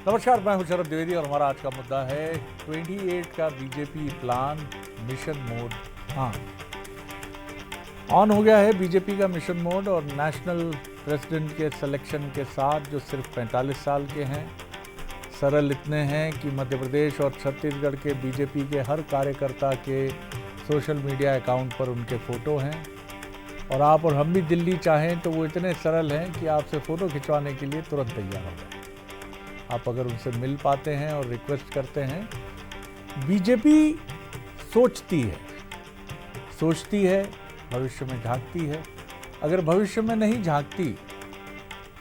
नमस्कार, मैं हूं शरद द्विवेदी और हमारा आज का मुद्दा है 28 का बीजेपी प्लान मिशन मोड। हाँ, ऑन हो गया है बीजेपी का मिशन मोड और नेशनल प्रेसिडेंट के सिलेक्शन के साथ जो सिर्फ 45 साल के हैं, सरल इतने हैं कि मध्य प्रदेश और छत्तीसगढ़ के बीजेपी के हर कार्यकर्ता के सोशल मीडिया अकाउंट पर उनके फ़ोटो हैं और आप और हम भी दिल्ली चाहें तो वो इतने सरल हैं कि आपसे फ़ोटो खिंचवाने के लिए तुरंत तैयार हो जाए। आप अगर उनसे मिल पाते हैं और रिक्वेस्ट करते हैं। बीजेपी सोचती है, भविष्य में झांकती है। अगर भविष्य में नहीं झांकती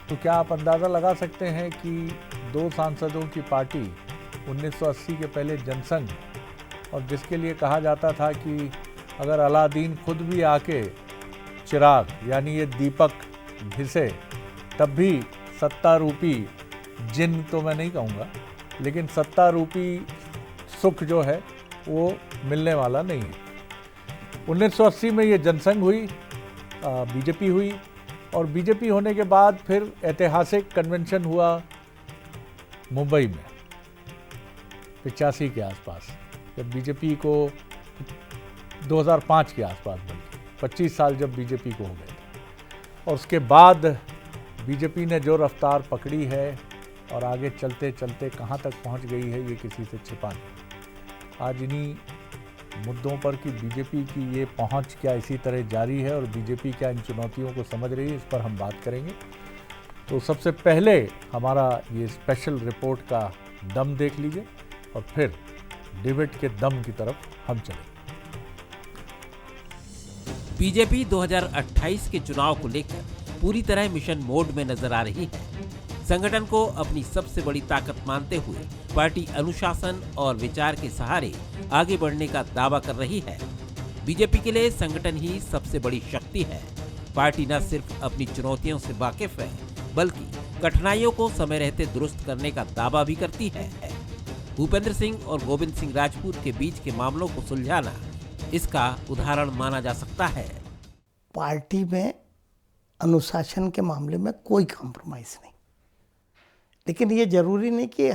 तो क्या आप अंदाज़ा लगा सकते हैं कि 2 सांसदों की पार्टी 1980 के पहले जनसंघ, और जिसके लिए कहा जाता था कि अगर अलादीन खुद भी आके चिराग यानी ये दीपक घिसे तब भी सत्ता रूपी जिन तो मैं नहीं कहूँगा, लेकिन सत्ता रूपी सुख जो है वो मिलने वाला नहीं है। 1980 में ये जनसंघ हुई, बीजेपी हुई और बीजेपी होने के बाद फिर ऐतिहासिक कन्वेंशन हुआ मुंबई में 85 के आसपास, जब बीजेपी को 2005 के आसपास, बल्कि 25 साल जब बीजेपी को हो गए थे। और उसके बाद बीजेपी ने जो रफ्तार पकड़ी है और आगे चलते चलते कहाँ तक पहुँच गई है ये किसी से छिपा नहीं। आज इन्हीं मुद्दों पर कि बीजेपी की ये पहुँच क्या इसी तरह जारी है और बीजेपी क्या इन चुनौतियों को समझ रही है, इस पर हम बात करेंगे। तो सबसे पहले हमारा ये स्पेशल रिपोर्ट का दम देख लीजिए और फिर डिबेट के दम की तरफ हम चलेंगे। बीजेपी 2028 के चुनाव को लेकर पूरी तरह मिशन मोड में नजर आ रही है। संगठन को अपनी सबसे बड़ी ताकत मानते हुए पार्टी अनुशासन और विचार के सहारे आगे बढ़ने का दावा कर रही है। बीजेपी के लिए संगठन ही सबसे बड़ी शक्ति है। पार्टी न सिर्फ अपनी चुनौतियों से वाकिफ है, बल्कि कठिनाइयों को समय रहते दुरुस्त करने का दावा भी करती है। भूपेंद्र सिंह और गोविंद सिंह राजपूत के बीच के मामलों को सुलझाना इसका उदाहरण माना जा सकता है। पार्टी में अनुशासन के मामले में कोई कॉम्प्रोमाइज़ नहीं, लेकिन ये जरूरी नहीं कि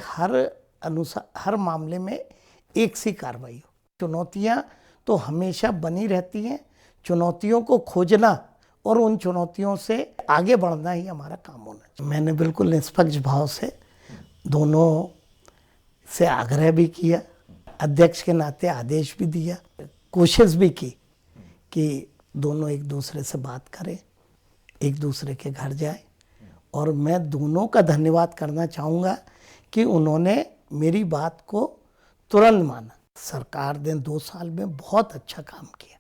हर मामले में एक सी कार्रवाई हो। चुनौतियां तो हमेशा बनी रहती हैं। चुनौतियों को खोजना और उन चुनौतियों से आगे बढ़ना ही हमारा काम होना चाहिए। मैंने बिल्कुल निष्पक्ष भाव से दोनों से आग्रह भी किया, अध्यक्ष के नाते आदेश भी दिया, कोशिश भी की कि दोनों एक दूसरे से बात करें, एक दूसरे के घर जाएं। और मैं दोनों का धन्यवाद करना चाहूँगा कि उन्होंने मेरी बात को तुरंत माना। सरकार ने 2 साल में बहुत अच्छा काम किया।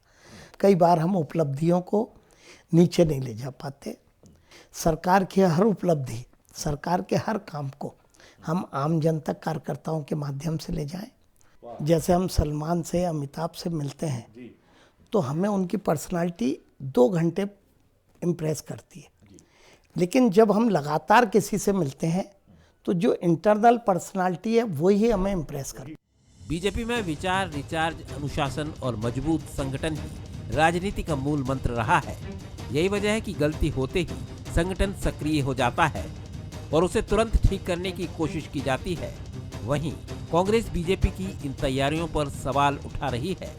कई बार हम उपलब्धियों को नीचे नहीं ले जा पाते। सरकार की हर उपलब्धि, सरकार के हर काम को हम आम जनता कार्यकर्ताओं के माध्यम से ले जाएं। जैसे हम सलमान से, अमिताभ से मिलते हैं तो हमें उनकी पर्सनालिटी 2 घंटे इम्प्रेस करती है, लेकिन जब हम लगातार किसी से मिलते हैं तो जो इंटरनल पर्सनालिटी है वही हमें इम्प्रेस करती है। बीजेपी में विचार, रिचार्ज, अनुशासन और मजबूत संगठन ही राजनीति का मूल मंत्र रहा है। यही वजह है कि गलती होते ही संगठन सक्रिय हो जाता है और उसे तुरंत ठीक करने की कोशिश की जाती है। वहीं कांग्रेस बीजेपी की इन तैयारियों पर सवाल उठा रही है।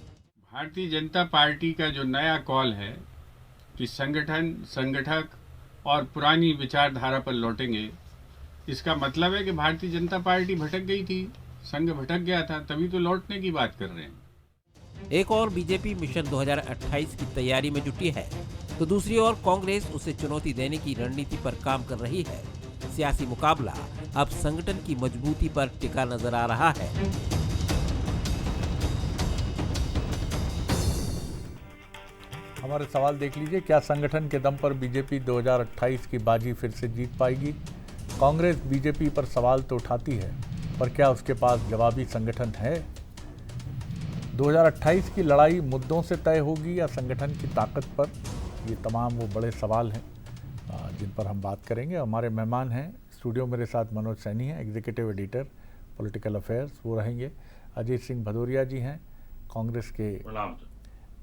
भारतीय जनता पार्टी का जो नया कॉल है कि संगठन, संगठक और पुरानी विचारधारा पर लौटेंगे, इसका मतलब है कि भारतीय जनता पार्टी भटक गई थी, संघ भटक गया था, तभी तो लौटने की बात कर रहे हैं। एक और बीजेपी मिशन 2028 की तैयारी में जुटी है तो दूसरी ओर कांग्रेस उसे चुनौती देने की रणनीति पर काम कर रही है। सियासी मुकाबला अब संगठन की मजबूती पर टिका नजर आ रहा है। हमारे सवाल देख लीजिए। क्या संगठन के दम पर बीजेपी 2028 की बाजी फिर से जीत पाएगी? कांग्रेस बीजेपी पर सवाल तो उठाती है, पर क्या उसके पास जवाबी संगठन है? 2028 की लड़ाई मुद्दों से तय होगी या संगठन की ताकत पर? ये तमाम वो बड़े सवाल हैं जिन पर हम बात करेंगे। हमारे मेहमान हैं स्टूडियो, मेरे साथ मनोज सैनी हैं, एग्जीक्यूटिव एडिटर पॉलिटिकल अफेयर्स, वो रहेंगे। अजीत सिंह भदौरिया जी हैं, कांग्रेस के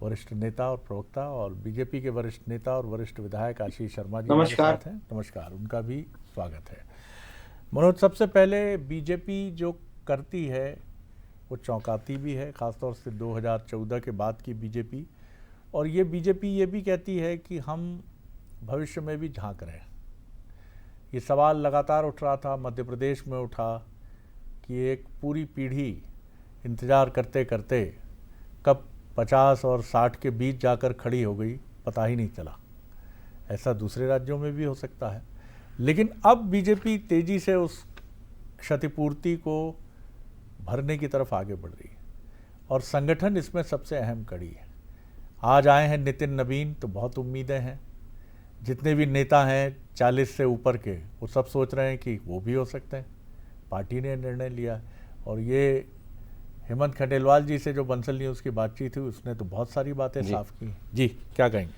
वरिष्ठ नेता और प्रवक्ता, और बीजेपी के वरिष्ठ नेता और वरिष्ठ विधायक आशीष शर्मा जी हमारे साथ हैं। नमस्कार, उनका भी स्वागत है। मनोज, सबसे पहले बीजेपी जो करती है वो चौंकाती भी है, ख़ासतौर से 2014 के बाद की बीजेपी। और ये बीजेपी ये भी कहती है कि हम भविष्य में भी झांक रहे हैं। ये सवाल लगातार उठ रहा था, मध्य प्रदेश में उठा कि एक पूरी पीढ़ी इंतज़ार करते करते कब 50 और 60 के बीच जाकर खड़ी हो गई, पता ही नहीं चला। ऐसा दूसरे राज्यों में भी हो सकता है, लेकिन अब बीजेपी तेज़ी से उस क्षतिपूर्ति को भरने की तरफ आगे बढ़ रही है और संगठन इसमें सबसे अहम कड़ी है। आज आए हैं नितिन नवीन, तो बहुत उम्मीदें हैं। जितने भी नेता हैं 40 से ऊपर के, वो सब सोच रहे हैं कि वो भी हो सकते हैं। पार्टी ने निर्णय लिया और ये हेमंत खंडेलवाल जी से जो बंसल न्यूज़ की बातचीत हुई, उसने तो बहुत सारी बातें साफ की। जी, क्या कहेंगे?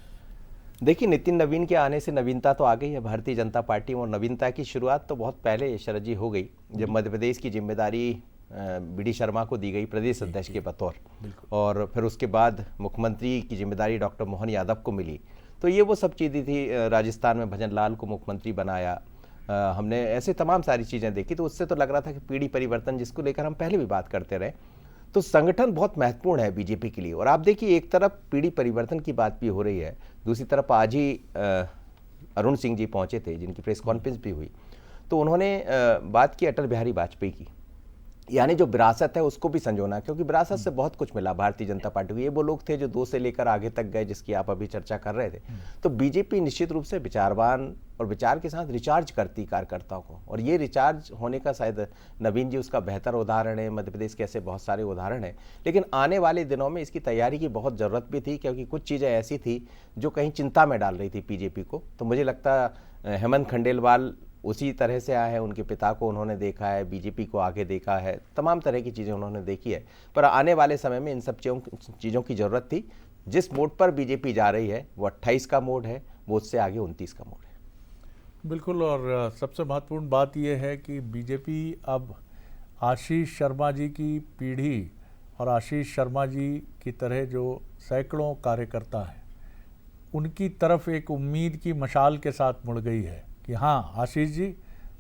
देखिए, नितिन नवीन के आने से नवीनता तो आ गई है भारतीय जनता पार्टी में, और नवीनता की शुरुआत तो बहुत पहले शरद जी हो गई जब मध्य प्रदेश की जिम्मेदारी बी.डी. शर्मा को दी गई प्रदेश अध्यक्ष के बतौर, और फिर उसके बाद मुख्यमंत्री की जिम्मेदारी डॉक्टर मोहन यादव को मिली। तो ये वो सब चीज़ें थी, राजस्थान में भजन लाल को मुख्यमंत्री बनाया, हमने ऐसे तमाम सारी चीज़ें देखी। तो उससे तो लग रहा था कि पीढ़ी परिवर्तन, जिसको लेकर हम पहले भी बात करते रहे, तो संगठन बहुत महत्वपूर्ण है बीजेपी के लिए। और आप देखिए, एक तरफ पीढ़ी परिवर्तन की बात भी हो रही है, दूसरी तरफ आज ही अरुण सिंह जी पहुंचे थे, जिनकी प्रेस कॉन्फ्रेंस भी हुई, तो उन्होंने बात की अटल बिहारी वाजपेयी की, यानी जो विरासत है उसको भी संजोना, क्योंकि विरासत से बहुत कुछ मिला भारतीय जनता पार्टी को। ये वो लोग थे जो 2 से लेकर आगे तक गए, जिसकी आप अभी चर्चा कर रहे थे। तो बीजेपी निश्चित रूप से विचारवान और विचार के साथ रिचार्ज करती कार्यकर्ताओं को, और ये रिचार्ज होने का शायद नवीन जी उसका बेहतर उदाहरण है। मध्य प्रदेश के ऐसे बहुत सारे उदाहरण हैं, लेकिन आने वाले दिनों में इसकी तैयारी की बहुत ज़रूरत भी थी, क्योंकि कुछ चीज़ें ऐसी थी जो कहीं चिंता में डाल रही थी बीजेपी को। तो मुझे लगता हेमंत खंडेलवाल उसी तरह से आए हैं, उनके पिता को उन्होंने देखा है, बीजेपी को आगे देखा है, तमाम तरह की चीज़ें उन्होंने देखी है। पर आने वाले समय में इन सब चीज़ों की ज़रूरत थी। जिस मोड पर बीजेपी जा रही है वो 28 का मोड है, वो उससे आगे 29 का मोड है। बिल्कुल। और सबसे महत्वपूर्ण बात यह है कि बीजेपी अब आशीष शर्मा जी की पीढ़ी और आशीष शर्मा जी की तरह जो सैकड़ों कार्यकर्ता हैं, उनकी तरफ एक उम्मीद की मशाल के साथ मुड़ गई है कि हाँ, आशीष जी,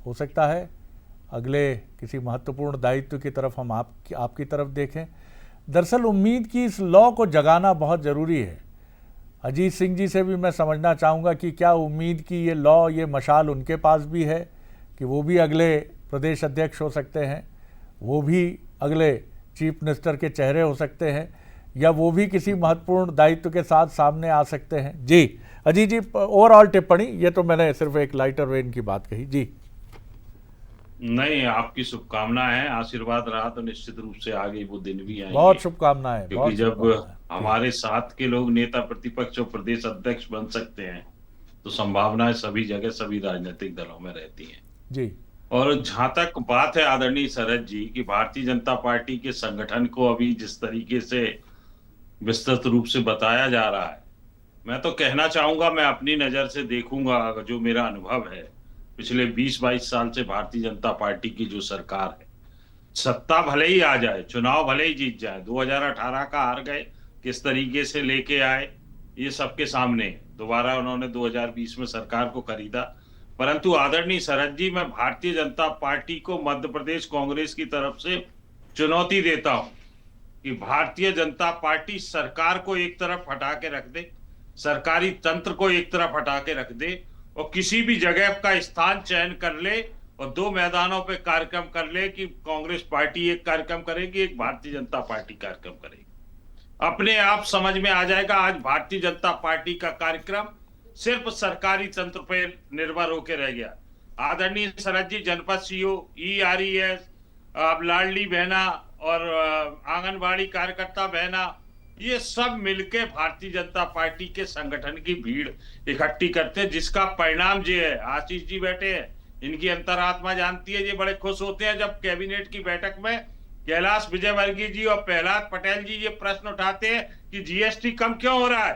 हो सकता है अगले किसी महत्वपूर्ण दायित्व की तरफ हम आपकी तरफ देखें। दरअसल उम्मीद की इस लौ को जगाना बहुत ज़रूरी है। अजीत सिंह जी से भी मैं समझना चाहूँगा कि क्या उम्मीद की ये लौ, ये मशाल उनके पास भी है कि वो भी अगले प्रदेश अध्यक्ष हो सकते हैं, वो भी अगले चीफ मिनिस्टर के चेहरे हो सकते हैं, या वो भी किसी महत्वपूर्ण दायित्व के साथ सामने आ सकते हैं? जी अजीत जी, ओवरऑल टिप्पणी, ये तो मैंने सिर्फ एक लाइटर वेन की बात कही। जी नहीं, आपकी शुभकामनाएं हैं, आशीर्वाद रहा तो निश्चित रूप से आगे वो दिन भी आएंगे। बहुत शुभकामनाएं। क्योंकि जब हमारे साथ के लोग नेता प्रतिपक्ष और प्रदेश अध्यक्ष बन सकते हैं, तो संभावनाएं सभी जगह सभी राजनीतिक दलों में रहती हैं। जी। और जहां तक बात है आदरणीय शरद जी की, भारतीय जनता पार्टी के संगठन को अभी जिस तरीके से विस्तृत रूप से बताया जा रहा है, मैं तो कहना चाहूंगा, मैं अपनी नजर से देखूंगा, जो मेरा अनुभव है पिछले 20-22 साल से भारतीय जनता पार्टी की जो सरकार है, सत्ता भले ही आ जाए, चुनाव भले ही जीत जाए, 2018 का हार गए, किस तरीके से लेके आए ये सबके सामने, दोबारा उन्होंने 2020 में सरकार को खरीदा। परंतु आदरणीय शरद जी, मैं भारतीय जनता पार्टी को मध्य प्रदेश कांग्रेस की तरफ से चुनौती देता हूं कि भारतीय जनता पार्टी सरकार को एक तरफ हटा के रख दे, सरकारी तंत्र को एक तरफ हटा के रख दे, और किसी भी जगह का स्थान चयन कर ले और 2 मैदानों पे कार्यक्रम कर ले कि कांग्रेस पार्टी एक कार्यक्रम करेगी, एक भारतीय जनता पार्टी कार्यक्रम करेगी। अपने आप समझ में आ जाएगा आज भारतीय जनता पार्टी का कार्यक्रम सिर्फ सरकारी तंत्र पे निर्भर होकर रह गया। आदरणीय शरद जी, जनपद सीओ, ERES, लाडली बहना और आंगनबाड़ी कार्यकर्ता बहना, ये सब मिलके भारतीय जनता पार्टी के संगठन की भीड़ इकट्ठी करते हैं, जिसका परिणाम ये है। आशीष जी बैठे हैं, इनकी अंतरात्मा जानती है, ये बड़े खुश होते हैं जब कैबिनेट की बैठक में कैलाश विजयवर्गीय जी और प्रहलाद पटेल जी ये प्रश्न उठाते हैं कि GST कम क्यों हो रहा है,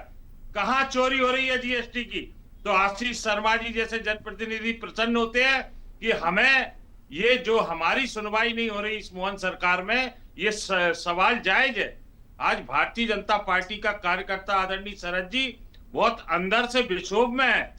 कहां चोरी हो रही है GST की। तो आशीष शर्मा जी जैसे जनप्रतिनिधि प्रसन्न होते हैं कि हमें ये जो हमारी सुनवाई नहीं हो रही इस मोहन सरकार में, ये सवाल जायज है। आज भारतीय जनता पार्टी का कार्यकर्ता आदरणीय शरद जी बहुत अंदर से विक्षोभ में है।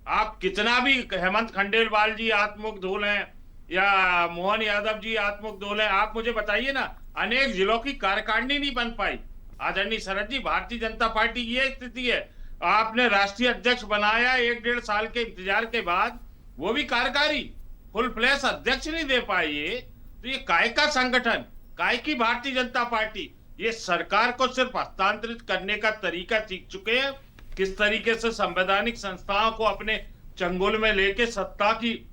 आप कितना भी हेमंत खंडेलवाल जी आत्ममुग्ध हो लें, या मोहन यादव जी आत्मोद्दोल है, आप मुझे बताइए ना, अनेक जिलों की कार्यकारिणी नहीं बन पाई। आदरणीय शरद जी, भारतीय जनता पार्टी की ये स्थिति है। आपने राष्ट्रीय अध्यक्ष बनाया 1-1.5 साल के इंतजार के बाद, वो भी कार्यकारी फुल फ्लैश अध्यक्ष नहीं दे पाए। ये तो ये काय का संगठन, काय की भारतीय जनता पार्टी, ये सरकार को सिर्फ हस्तांतरित करने का तरीका सीख चुके हैं, किस तरीके से संवैधानिक संस्थाओं को अपने चंगुल में लेके सत्ता की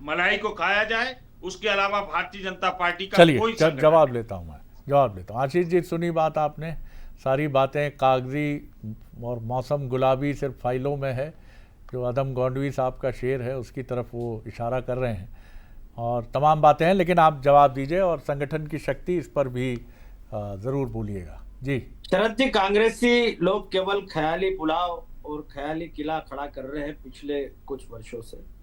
मलाई को खाया जाए, उसके अलावा भारतीय जनता पार्टी का चलिए कोई संगठन जवाब लेता हूँ, मैं जवाब लेता हूँ। आशीष जी, सुनी बात आपने, सारी बातें कागजी और मौसम गुलाबी सिर्फ फाइलों में है। जो अदम गौंडवी साहब का शेर है उसकी तरफ वो इशारा कर रहे हैं, और तमाम बातें हैं, लेकिन आप जवाब दीजिए और संगठन की शक्ति, इस पर भी ज़रूर बोलिएगा जी। शरद जी, कांग्रेसी लोग केवल ख्याली पुलाव और ख्याली किला खड़ा कर रहे हैं पिछले कुछ वर्षों से,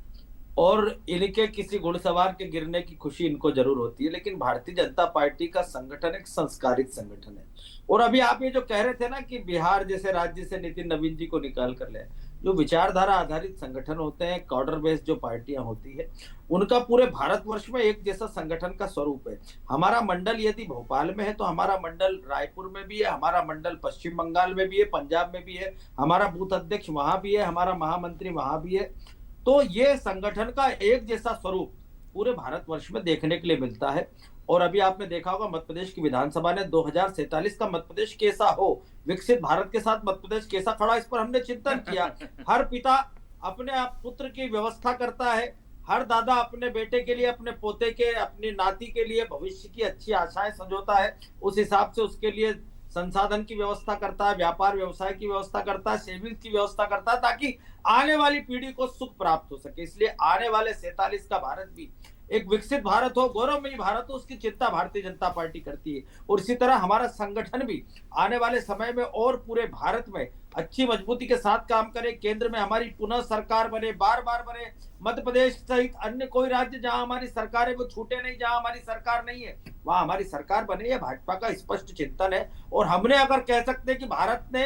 और इनके किसी घुड़सवार के गिरने की खुशी इनको जरूर होती है, लेकिन भारतीय जनता पार्टी का संगठन एक संस्कारित संगठन है। और अभी आप ये जो कह रहे थे ना कि बिहार जैसे राज्य से नितिन नवीन जी को निकाल कर ले, जो विचारधारा आधारित संगठन होते हैं, कॉर्डर बेस्ड जो पार्टियां होती है, उनका पूरे भारतवर्ष में एक जैसा संगठन का स्वरूप है। हमारा मंडल यदि भोपाल में है तो हमारा मंडल रायपुर में भी है, हमारा मंडल पश्चिम बंगाल में भी है, पंजाब में भी है, हमारा बूथ अध्यक्ष वहां भी है, हमारा महामंत्री वहां भी है। तो ये संगठन का एक जैसा स्वरूप पूरे भारतवर्ष में देखने के लिए मिलता है। और अभी आपने देखा होगा मध्य प्रदेश की विधानसभा ने 2047 का मध्य प्रदेश कैसा हो, विकसित भारत के साथ मध्य प्रदेश कैसा खड़ा, इस पर हमने चिंतन किया। हर पिता अपने आप पुत्र की व्यवस्था करता है, हर दादा अपने बेटे के लिए, अपने पोते के, अपनी नाती के लिए भविष्य की अच्छी आशाएं संजोता है, उस हिसाब से उसके लिए संसाधन की व्यवस्था करता है, व्यापार व्यवसाय की व्यवस्था करता है, सेविंग्स की व्यवस्था करता है, ताकि आने वाली पीढ़ी को सुख प्राप्त हो सके। इसलिए आने वाले 47 का भारत भी एक विकसित भारत हो, गौरवमयी भारत हो, उसकी चिंता भारतीय जनता पार्टी करती है। और इसी तरह हमारा संगठन भी आने वाले समय में और पूरे भारत में अच्छी मजबूती के साथ काम करे, केंद्र में हमारी पुनः सरकार बने, बार बार बने, मध्य प्रदेश सहित अन्य कोई राज्य जहां हमारी सरकार है वो छूटे नहीं, जहां हमारी सरकार नहीं है वहां हमारी सरकार बने, यह भाजपा का स्पष्ट चिंतन है। और हमने अगर कह सकते हैं कि भारत ने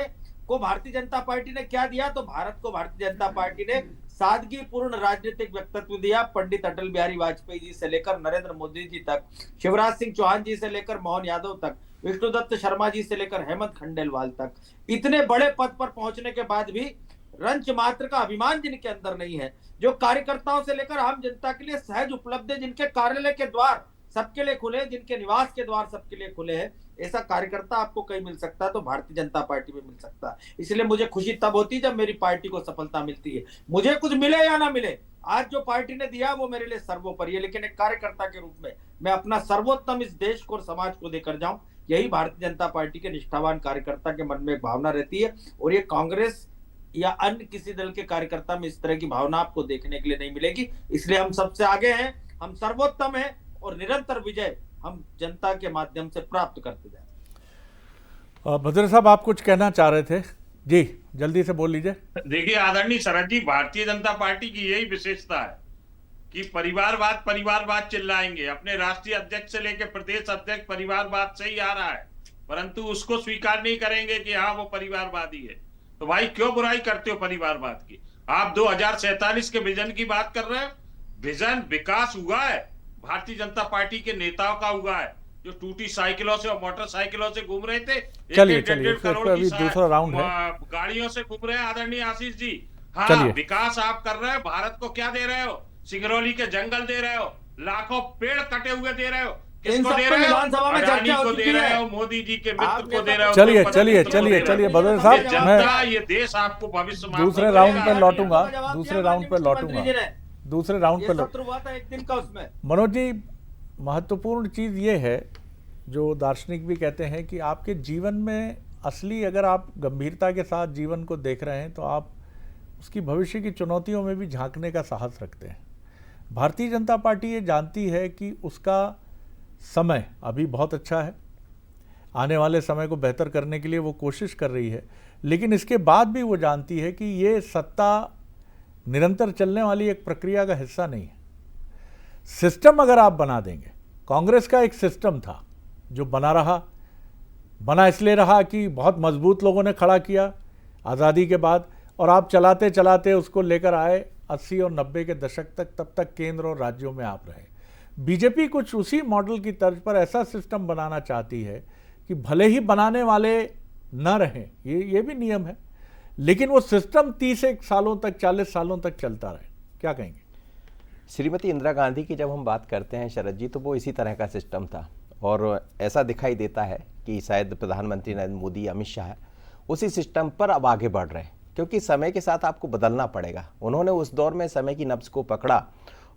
को भारतीय जनता पार्टी ने क्या दिया, तो भारत को भारतीय जनता पार्टी ने सादगीपूर्ण राजनीतिक व्यक्तित्व दिया। पंडित अटल बिहारी वाजपेयी जी से लेकर नरेंद्र मोदी जी तक, शिवराज सिंह चौहान जी से लेकर मोहन यादव तक, विष्णुदत्त शर्मा जी से लेकर हेमंत खंडेलवाल तक, इतने बड़े पद पर पहुंचने के बाद भी रंच मात्र का अभिमान जिनके अंदर नहीं है, जो कार्यकर्ताओं से लेकर आम जनता के लिए सहज उपलब्ध है, जिनके कार्यालय के द्वार सबके लिए खुले, जिनके निवास के द्वार सबके लिए खुले हैं, ऐसा कार्यकर्ता आपको कहीं मिल सकता है तो भारतीय जनता पार्टी में मिल सकता है। इसलिए मुझे खुशी तब होती है जब मेरी पार्टी को सफलता मिलती है, मुझे कुछ मिले या ना मिले। आज जो पार्टी ने दिया वो मेरे लिए सर्वोपरि है, लेकिन एक कार्यकर्ता के रूप में मैं अपना सर्वोत्तम इस देश को और समाज को देकर जाऊं, यही भारतीय जनता पार्टी के निष्ठावान कार्यकर्ता के मन में एक भावना रहती है। और ये कांग्रेस या अन्य किसी दल के कार्यकर्ता में इस तरह की भावना आपको देखने के लिए नहीं मिलेगी। इसलिए हम सबसे आगे हैं, हम सर्वोत्तम हैं और निरंतर विजय हम जनता के माध्यम से प्राप्त करते जाए। भद्र साहब, आप कुछ कहना चाह रहे थे जी, जल्दी से बोल लीजिए। देखिए आदरणीय शरद जी, भारतीय जनता पार्टी की यही विशेषता है कि परिवारवाद चिल्लाएंगे। अपने राष्ट्रीय अध्यक्ष से लेकर प्रदेश अध्यक्ष परिवारवाद से ही आ रहा है, परंतु उसको स्वीकार नहीं करेंगे कि हाँ वो परिवारवादी है। तो भाई क्यों बुराई करते हो परिवारवाद की? आप 2047 के विजन की बात कर रहे हैं। विजन विकास हुआ है, भारतीय जनता पार्टी के नेताओं का हुआ है, जो टूटी साइकिलों से और मोटरसाइकिलों से घूम रहे थे। चलिए 1.5 करोड़ अभी की दूसरा राउंड है, गाड़ियों से घूम रहे हैं आदरणीय आशीष जी। हाँ, विकास आप कर रहे हो, भारत को क्या दे रहे हो? सिंगरौली के जंगल दे रहे हो, लाखों पेड़ कटे हुए दे रहे हो, किसको दे रहे हो? अडानी को दे रहे हो, मोदी जी के मित्र को दे रहे हो। चलिए भद्र साहब, जनता ये देश आपको भविष्य में दूसरे राउंड पर लौटूंगा, दूसरे राउंड पर एक दिन का उसमें। मनोज जी, महत्वपूर्ण चीज़ ये है जो दार्शनिक भी कहते हैं कि आपके जीवन में असली, अगर आप गंभीरता के साथ जीवन को देख रहे हैं तो आप उसकी भविष्य की चुनौतियों में भी झांकने का साहस रखते हैं। भारतीय जनता पार्टी ये जानती है कि उसका समय अभी बहुत अच्छा है, आने वाले समय को बेहतर करने के लिए वो कोशिश कर रही है, लेकिन इसके बाद भी वो जानती है कि ये सत्ता निरंतर चलने वाली एक प्रक्रिया का हिस्सा नहीं है। सिस्टम अगर आप बना देंगे, कांग्रेस का एक सिस्टम था जो बना इसलिए रहा कि बहुत मजबूत लोगों ने खड़ा किया आज़ादी के बाद, और आप चलाते चलाते उसको लेकर आए 80 और 90 के दशक तक, तब तक केंद्र और राज्यों में आप रहे। बीजेपी कुछ उसी मॉडल की तर्ज पर ऐसा सिस्टम बनाना चाहती है कि भले ही बनाने वाले न रहें, ये भी नियम है, लेकिन वो सिस्टम 30 सालों तक, 40 सालों तक चलता रहे। क्या कहेंगे? श्रीमती इंदिरा गांधी की जब हम बात करते हैं शरद जी, तो वो इसी तरह का सिस्टम था और ऐसा दिखाई देता है कि शायद प्रधानमंत्री नरेंद्र मोदी, अमित शाह उसी सिस्टम पर अब आगे बढ़ रहे हैं, क्योंकि समय के साथ आपको बदलना पड़ेगा। उन्होंने उस दौर में समय की नब्ज को पकड़ा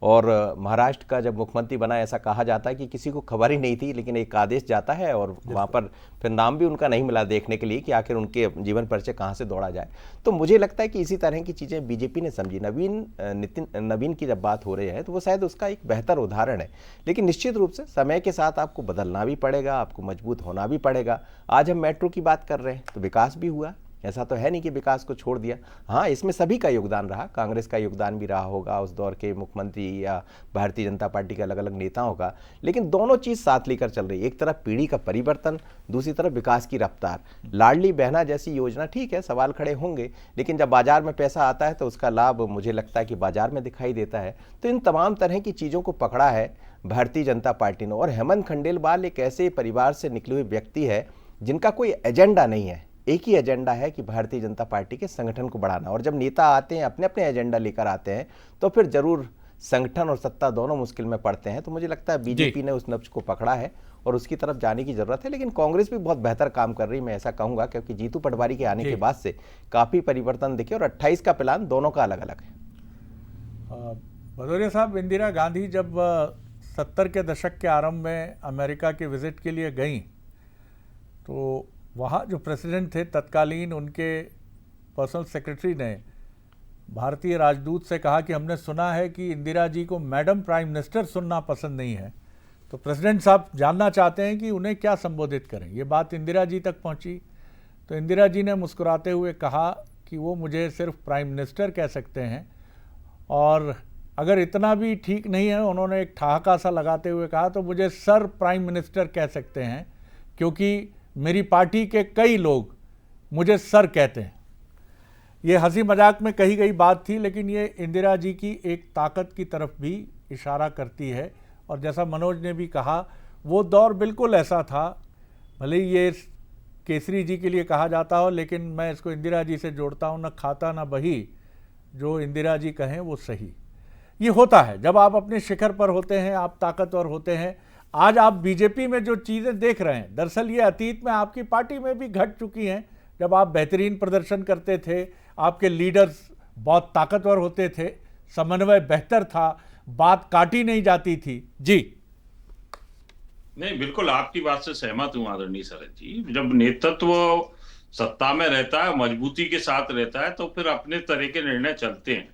और महाराष्ट्र का जब मुख्यमंत्री बना, ऐसा कहा जाता है कि किसी को खबर ही नहीं थी, लेकिन एक आदेश जाता है और वहाँ पर फिर नाम भी उनका नहीं मिला देखने के लिए कि आखिर उनके जीवन परिचय कहाँ से दौड़ा जाए। तो मुझे लगता है कि इसी तरह की चीज़ें बीजेपी ने समझी। नवीन की जब बात हो रही है तो वो शायद उसका एक बेहतर उदाहरण है, लेकिन निश्चित रूप से समय के साथ आपको बदलना भी पड़ेगा, आपको मजबूत होना भी पड़ेगा। आज हम मेट्रो की बात कर रहे हैं तो विकास भी हुआ, ऐसा तो है नहीं कि विकास को छोड़ दिया। हाँ, इसमें सभी का योगदान रहा, कांग्रेस का योगदान भी रहा होगा, उस दौर के मुख्यमंत्री या भारतीय जनता पार्टी के अलग अलग नेताओं का, लेकिन दोनों चीज़ साथ लेकर चल रही है। एक तरफ पीढ़ी का परिवर्तन, दूसरी तरफ विकास की रफ्तार। लाडली बहना जैसी योजना, ठीक है सवाल खड़े होंगे, लेकिन जब बाजार में पैसा आता है तो उसका लाभ मुझे लगता है कि बाजार में दिखाई देता है। तो इन तमाम तरह की चीज़ों को पकड़ा है भारतीय जनता पार्टी ने। और हेमंत खंडेलवाल एक ऐसे परिवार से निकले हुए व्यक्ति है जिनका कोई एजेंडा नहीं है, एक ही एजेंडा है कि भारतीय जनता पार्टी के संगठन को बढ़ाना। और जब नेता आते हैं अपने अपने एजेंडा लेकर आते हैं तो फिर जरूर संगठन और सत्ता दोनों मुश्किल में पड़ते हैं। तो मुझे लगता है बीजेपी ने उस नब्ज को पकड़ा है और उसकी तरफ जाने की जरूरत है। लेकिन कांग्रेस भी बहुत बेहतर काम कर रही है, मैं ऐसा कहूंगा, क्योंकि जीतू पटवारी के आने के बाद से काफी परिवर्तन दिखे और 28 का प्लान दोनों का अलग अलग है। भदौरिया साहब, इंदिरा गांधी जब 70 के दशक के आरंभ में अमेरिका के विजिट के लिए गई तो वहाँ जो प्रेसिडेंट थे तत्कालीन, उनके पर्सनल सेक्रेटरी ने भारतीय राजदूत से कहा कि हमने सुना है कि इंदिरा जी को मैडम प्राइम मिनिस्टर सुनना पसंद नहीं है, तो प्रेसिडेंट साहब जानना चाहते हैं कि उन्हें क्या संबोधित करें। ये बात इंदिरा जी तक पहुंची तो इंदिरा जी ने मुस्कुराते हुए कहा कि वो मुझे सिर्फ प्राइम मिनिस्टर कह सकते हैं, और अगर इतना भी ठीक नहीं है, उन्होंने एक ठहाका सा लगाते हुए कहा, तो मुझे सर प्राइम मिनिस्टर कह सकते हैं, क्योंकि मेरी पार्टी के कई लोग मुझे सर कहते हैं। ये हंसी मजाक में कही गई बात थी, लेकिन ये इंदिरा जी की एक ताकत की तरफ भी इशारा करती है। और जैसा मनोज ने भी कहा, वो दौर बिल्कुल ऐसा था, भले ही ये केसरी जी के लिए कहा जाता हो, लेकिन मैं इसको इंदिरा जी से जोड़ता हूँ, न खाता न बही, जो इंदिरा जी कहें वो सही। ये होता है जब आप अपने शिखर पर होते हैं, आप ताकतवर होते हैं। आज आप बीजेपी में जो चीज़ें देख रहे हैं, दरअसल ये अतीत में आपकी पार्टी में भी घट चुकी हैं। जब आप बेहतरीन प्रदर्शन करते थे, आपके लीडर्स बहुत ताकतवर होते थे, समन्वय बेहतर था, बात काटी नहीं जाती थी। जी नहीं, बिल्कुल आपकी बात से सहमत हूं आदरणीय शरद जी। जब नेतृत्व सत्ता में रहता है, मजबूती के साथ रहता है, तो फिर अपने तरह के निर्णय चलते हैं।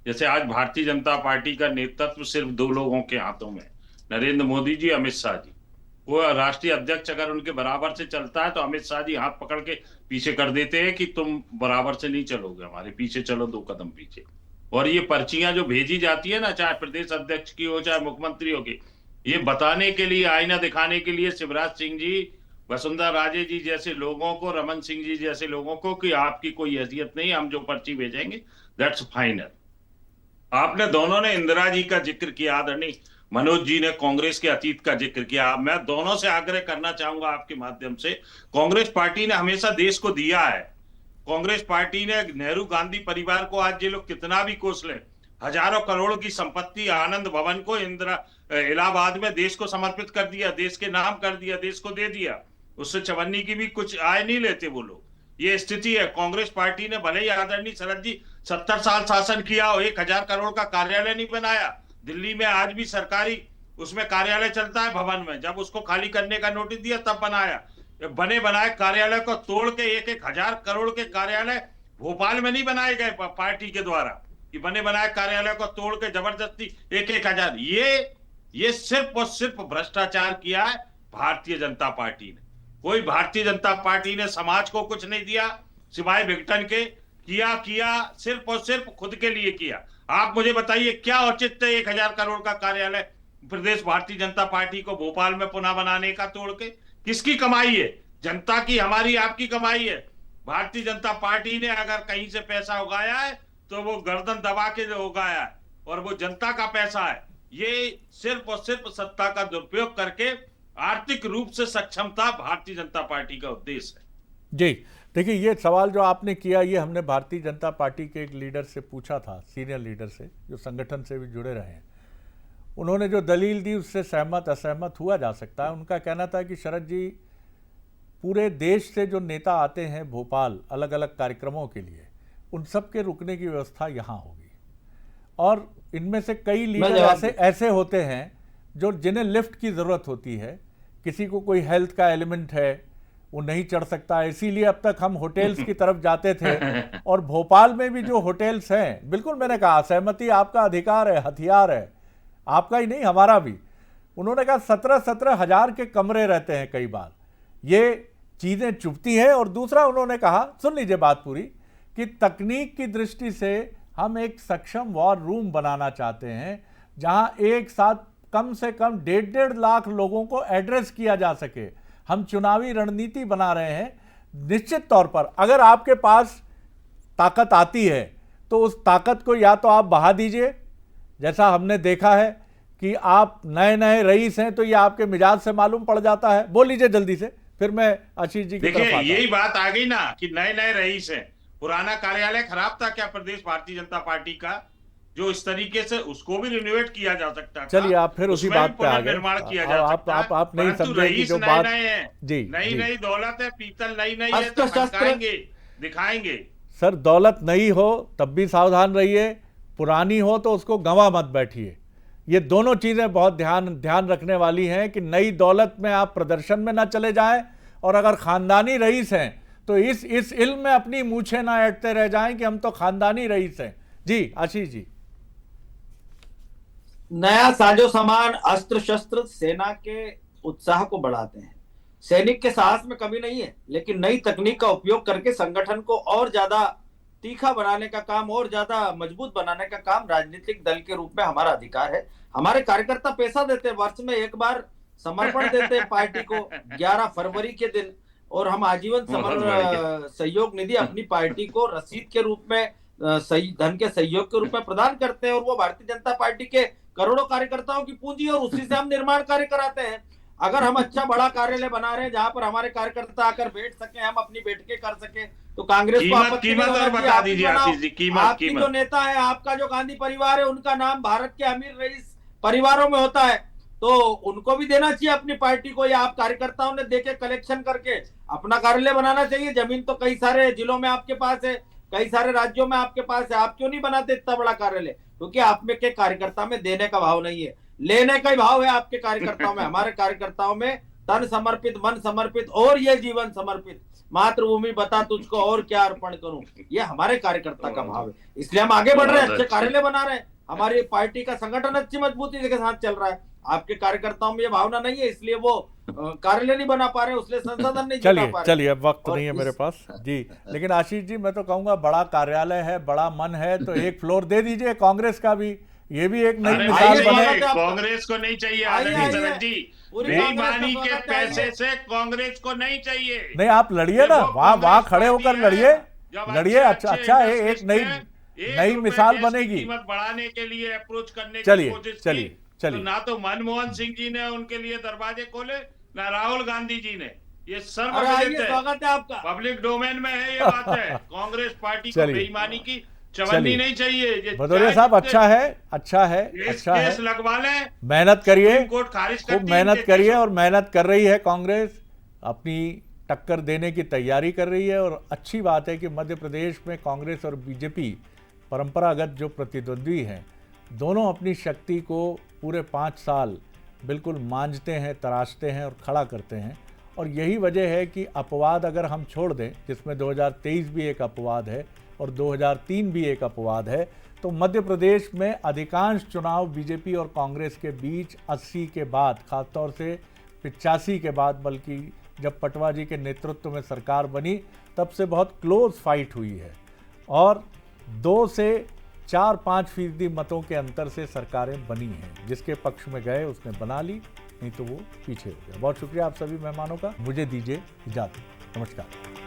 जैसे आज भारतीय जनता पार्टी का नेतृत्व सिर्फ 2 लोगों के हाथों में, नरेंद्र मोदी जी, अमित शाह जी। वो राष्ट्रीय अध्यक्ष अगर उनके बराबर से चलता है तो अमित शाह जी हाथ पकड़ के पीछे कर देते हैं कि तुम बराबर से नहीं चलोगे, हमारे पीछे चलो 2 कदम पीछे। और ये पर्चियां जो भेजी जाती है ना, चाहे प्रदेश अध्यक्ष की हो चाहे मुख्यमंत्रियों की, ये बताने के लिए, आईना दिखाने के लिए शिवराज सिंह जी, वसुंधरा राजे जी जैसे लोगों को, रमन सिंह जी जैसे लोगों को, कि आपकी कोई हैसियत नहीं, हम जो पर्ची भेजेंगे दैट्स फाइनल। आपने दोनों ने इंदिरा जी का जिक्र किया, आदरणीय मनोज जी ने कांग्रेस के अतीत का जिक्र किया। मैं दोनों से आग्रह करना चाहूंगा आपके माध्यम से, कांग्रेस पार्टी ने हमेशा देश को दिया है। कांग्रेस पार्टी ने नेहरू गांधी परिवार को, आज ये लोग कितना भी कोस लें, हजारों करोड़ की संपत्ति, आनंद भवन को इलाहाबाद में देश को समर्पित कर दिया, देश के नाम कर दिया, देश को दे दिया। उससे चवन्नी की भी कुछ आय नहीं लेते वो लोग। ये स्थिति है। कांग्रेस पार्टी ने भले ही आदरणीय शरद जी 70 साल शासन किया हो, 1000 करोड़ का कार्यालय नहीं बनाया। दिल्ली में आज भी सरकारी उसमें कार्यालय चलता है भवन में, जब उसको खाली करने का नोटिस दिया तब बनाया। बने बनाए कार्यालय को तोड़ के 1000 करोड़ के कार्यालय भोपाल में नहीं बनाए गए पार्टी के द्वारा, कि बने बनाए कार्यालय को तोड़ के जबरदस्ती 1000। ये सिर्फ और सिर्फ भ्रष्टाचार किया है भारतीय जनता पार्टी ने। कोई भारतीय जनता पार्टी ने समाज को कुछ नहीं दिया सिवाय विघटन के। किया सिर्फ और सिर्फ खुद के लिए किया। आप मुझे बताइए क्या औचित्य 1000 करोड़ का कार्यालय प्रदेश भारतीय जनता पार्टी को भोपाल में पुनः बनाने का तोड़ के? किसकी कमाई है? जनता की, हमारी, आपकी कमाई है। भारतीय जनता पार्टी ने अगर कहीं से पैसा उगाया है तो वो गर्दन दबा के उगाया है, और वो जनता का पैसा है। ये सिर्फ और सिर्फ सत्ता का दुरुपयोग करके आर्थिक रूप से सक्षमता भारतीय जनता पार्टी का उद्देश्य है। जी देखिए, ये सवाल जो आपने किया ये हमने भारतीय जनता पार्टी के एक लीडर से पूछा था, सीनियर लीडर से, जो संगठन से भी जुड़े रहे हैं। उन्होंने जो दलील दी उससे सहमत असहमत हुआ जा सकता है। उनका कहना था कि शरद जी, पूरे देश से जो नेता आते हैं भोपाल अलग अलग कार्यक्रमों के लिए, उन सब के रुकने की व्यवस्था यहाँ होगी। और इनमें से कई लीडर ऐसे होते हैं जो जिन्हें लिफ्ट की ज़रूरत होती है, किसी को कोई हेल्थ का एलिमेंट है, वो नहीं चढ़ सकता, इसीलिए अब तक हम होटल्स की तरफ जाते थे। और भोपाल में भी जो होटल्स हैं, बिल्कुल मैंने कहा सहमति आपका अधिकार है, हथियार है, आपका ही नहीं हमारा भी। उन्होंने कहा 17-17 हज़ार के कमरे रहते हैं कई बार, ये चीज़ें चुभती हैं। और दूसरा उन्होंने कहा, सुन लीजिए बात पूरी, कि तकनीक की दृष्टि से हम एक सक्षम वॉर रूम बनाना चाहते हैं जहां एक साथ कम से कम 1.5 लाख लोगों को एड्रेस किया जा सके। हम चुनावी रणनीति बना रहे हैं। निश्चित तौर पर अगर आपके पास ताकत आती है तो उस ताकत को या तो आप बहा दीजिए, जैसा हमने देखा है कि आप नए नए रईस हैं तो ये आपके मिजाज से मालूम पड़ जाता है। बोल लीजिए जल्दी से, फिर मैं आशीष जी की तरफ आता हूं। यही बात आ गई ना कि नए नए रईस हैं। पुराना कार्यालय खराब था क्या प्रदेश भारतीय जनता पार्टी का, जो इस तरीके से उसको भी रिनोवेट किया जा सकता था। चलिए आप फिर उसी बात पे आ गए। निर्माण किया जा सकता है। आप नहीं समझे कि जो बात जी नई नई दौलत है, पीतल नई नई है तो दिखाएंगे। सर दौलत नई हो तब भी सावधान रहिए, पुरानी हो तो उसको गंवा मत बैठिए। ये दोनों चीजें बहुत ध्यान रखने वाली हैं कि नई दौलत में आप प्रदर्शन में ना चले जाएं, और अगर खानदानी रईस हैं तो इस इल्म में अपनी मूछें ना ऐंठते रह जाएं कि हम तो खानदानी रईस हैं। जी आशीष जी। नया साजो सामान, अस्त्र शस्त्र सेना के उत्साह को बढ़ाते हैं। सैनिक के साहस में कमी नहीं है, लेकिन नई तकनीक का उपयोग करके संगठन को और ज्यादा तीखा बनाने का काम, और ज्यादा मजबूत बनाने का काम राजनीतिक दल के रूप में हमारा अधिकार है। हमारे कार्यकर्ता पैसा देते, वर्ष में एक बार समर्पण देते पार्टी को 11 फरवरी के दिन, और हम आजीवन सहयोग निधि अपनी पार्टी को रसीद के रूप में, धन के सहयोग के रूप में प्रदान करते हैं। और वो भारतीय जनता पार्टी के करोड़ों कार्यकर्ताओं की पूंजी, और उसी से हम निर्माण कार्य कराते हैं। अगर हम अच्छा बड़ा कार्यालय बना रहे हैं जहां पर हमारे कार्यकर्ता आकर बैठ सके, हम अपनी बैठकें कर सके, तो कांग्रेस को आपत्ति नहीं होगी। बता दीजिए आशीष जी, आपकी जो नेता है, आपका जो गांधी परिवार है, उनका नाम भारत के अमीर रईस परिवारों में होता है, तो उनको भी देना चाहिए अपनी पार्टी को, या आप कार्यकर्ताओं ने देके कलेक्शन करके अपना कार्यालय बनाना चाहिए। जमीन तो कई सारे जिलों में आपके पास है, कई सारे राज्यों में आपके पास है, आप क्यों नहीं बनाते इतना बड़ा कार्यालय? क्योंकि आप में के कार्यकर्ता में देने का भाव नहीं है, लेने का ही भाव है आपके कार्यकर्ताओं में। हमारे कार्यकर्ताओं में तन समर्पित, मन समर्पित और ये जीवन समर्पित, मातृभूमि बता तुझको और क्या अर्पण करूं, ये हमारे कार्यकर्ता का भाव है। इसलिए हम आगे बढ़ रहे हैं, अच्छे कार्यालय बना रहे हैं, हमारी पार्टी का संगठन अच्छी मजबूती के साथ चल रहा है। आपके कार्यकर्ताओं में ये भावना नहीं है, इसलिए वो कार्यालय नहीं बना पा रहे, उसलिए संसाधन नहीं जुटा पा रहे। चलिए अब वक्त नहीं है मेरे पास जी, लेकिन आशीष जी मैं तो कहूंगा बड़ा कार्यालय है, बड़ा मन है, तो एक फ्लोर दे दीजिए कांग्रेस का भी, ये भी एक नई मिसाल बने। कांग्रेस को नहीं चाहिए आदरणीय शरद जी, बेईमानी के पैसे से कांग्रेस को नहीं चाहिए। नहीं आप लड़िए ना, वहां खड़े होकर लड़िए। अच्छा एक नई मिसाल बनेगी। कीमत बढ़ाने के लिए अप्रोच करने की कोशिश चलिए तो ना तो मनमोहन सिंह जी ने उनके लिए दरवाजे खोले, ना राहुल गांधी जी ने। ये स्वागत है आपका, पब्लिक डोमेन में है ये बात है। कांग्रेस पार्टी को बेईमानी की चवन्नी नहीं चाहिए। भदौरिया साहब अच्छा है केस लगवा लें, मेहनत करिए, कोर्ट खारिज खूब मेहनत करिए, और मेहनत कर रही है कांग्रेस, अपनी टक्कर देने की तैयारी कर रही है। और अच्छी बात है कि मध्य प्रदेश में कांग्रेस और बीजेपी परंपरागत जो प्रतिद्वंद्वी हैं, दोनों अपनी शक्ति को पूरे 5 साल बिल्कुल मांझते हैं, तराशते हैं और खड़ा करते हैं। और यही वजह है कि अपवाद अगर हम छोड़ दें, जिसमें 2023 भी एक अपवाद है और 2003 भी एक अपवाद है, तो मध्य प्रदेश में अधिकांश चुनाव बीजेपी और कांग्रेस के बीच 80 के बाद, खासतौर से 85 के बाद, बल्कि जब पटवा जी के नेतृत्व में सरकार बनी तब से बहुत क्लोज फाइट हुई है, और 2 से 4-5% मतों के अंतर से सरकारें बनी हैं। जिसके पक्ष में गए उसने बना ली, नहीं तो वो पीछे हो गया। बहुत शुक्रिया आप सभी मेहमानों का, मुझे दीजिए इजाज़त, नमस्कार।